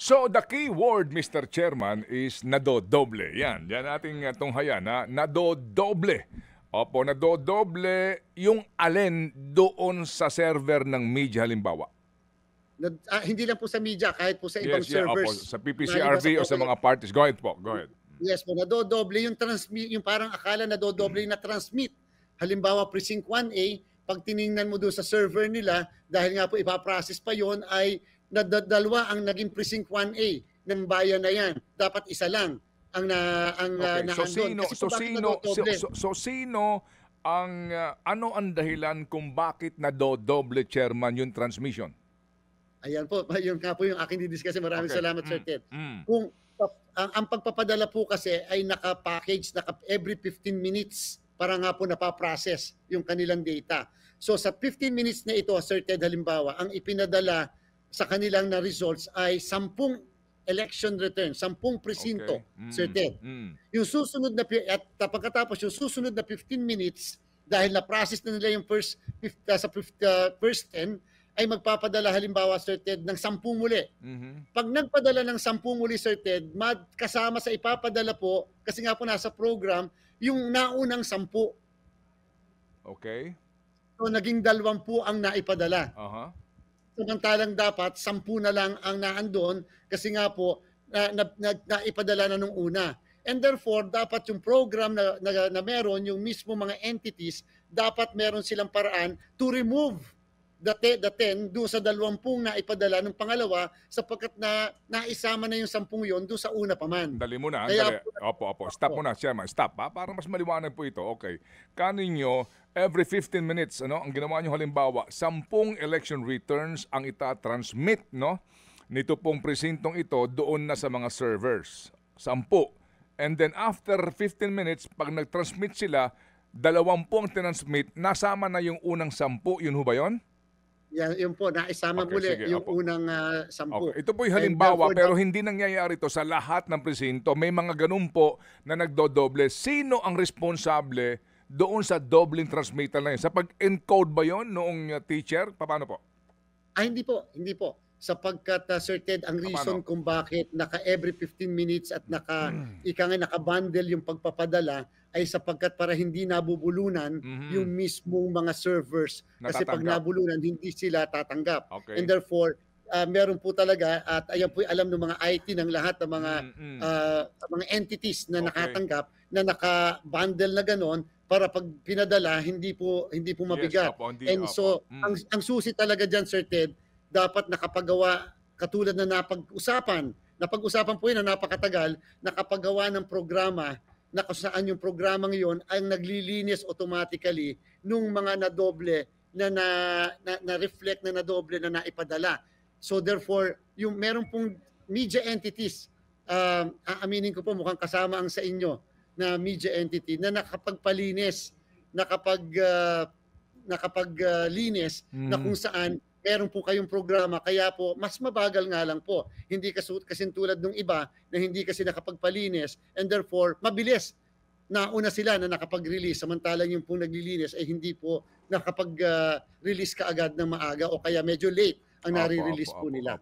So the key word, Mr. Chairman, is nadodoble. Yan ating tunghayan na nadodoble. Opo, nadodoble yung alin doon sa server ng media halimbawa. Hindi lang po sa media, kahit po sa ibang Yes, yeah, opo, servers. sa PPCRV o sa mga parties. Go ahead po, go ahead. Yes po, nadodoble yung transmit, yung parang akala nadodoble na transmit. Halimbawa, Precinct 1A, pag tiningnan mo doon sa server nila, dahil nga po ipaprocess pa yon ay dalawa ang naging Precinct 1A ng bayan na yan. Dapat isa lang ang sino ang ano ang dahilan kung bakit nadodoble, Chairman, yung transmission? Ayan po, yun nga po yung aking didiscuss. Maraming salamat, Sir Ted. Kung ang pagpapadala po kasi ay naka-package, every 15 minutes para nga po napaprocess yung kanilang data. So sa 15 minutes na ito, Sir Ted, halimbawa, ang ipinadala sa kanilang na results ay 10 election return, 10 presinto, okay. Sir Ted. Yung susunod na, at pagkatapos yung susunod na 15 minutes, dahil na-process na nila yung first 10, ay magpapadala halimbawa, Sir Ted, ng 10 muli. Pag nagpadala ng 10 muli, Sir Ted, kasama sa ipapadala po, kasi nga po nasa program, yung naunang 10. Okay. So naging 20 ang naipadala. Samantalang dapat 10 na lang ang naandun kasi nga po naipadala na nung una. And therefore, dapat yung program na meron, yung mismo mga entities, dapat meron silang paraan to remove the 10 doon sa 20 na ipadala ng pangalawa sapagkat naisama na yung 10 yon doon sa una pa man. Dali mo na. Kaya, Opo. Stop mo na, Chairman. Stop, ha? Para mas maliwanag po ito. Okay. Kaninyo, every 15 minutes, ang ginawa nyo halimbawa, 10 election returns ang itatransmit, nito pong presintong ito doon na sa mga servers. 10. And then after 15 minutes, pag nag-transmit sila, 20 ang transmit, nasama na yung unang 10. Yun ho ba yun? Yun po, naisama muli yung unang 10. Okay. Ito po'y halimbawa, pero hindi nangyayari ito sa lahat ng presinto. May mga ganun po na nagdodoble. Sino ang responsable doon sa dobling transmittal na yun? Sa pag-encode ba yun noong teacher? Paano po? Hindi po. Sapagkat, Sir Ted, ang reason kung bakit every 15 minutes at naka-bundle yung pagpapadala ay sapagkat para hindi nabubulunan yung mismong mga servers. Kasi pag nabulunan, hindi sila tatanggap. Okay. And therefore, meron po talaga, at ayan po alam ng mga IT ng lahat ng mga entities na nakatanggap, na naka-bundle na ganon, para pag pinadala, hindi po mabigat. Ang susi talaga dyan, Sir Ted, dapat nakapagawa, katulad na napag-usapan po yun na napakatagal, nakapagawa ng programa na kung saan yung programang yon ay naglilinis automatically nung mga nadoble na reflect na nadoble na naipadala. So therefore, yung meron pong media entities, aaminin ko po mukhang kasama ang sa inyo na media entity na nakapagpalinis, nakapaglinis na kung saan meron po kayong programa, kaya po mas mabagal nga lang po. Hindi kasi tulad ng iba na hindi kasi nakapagpalinis and therefore mabilis. Nauna sila na nakapag-release samantalang yung pong naglilinis ay hindi po nakapag-release kaagad ng maaga o kaya medyo late ang nare-release po nila.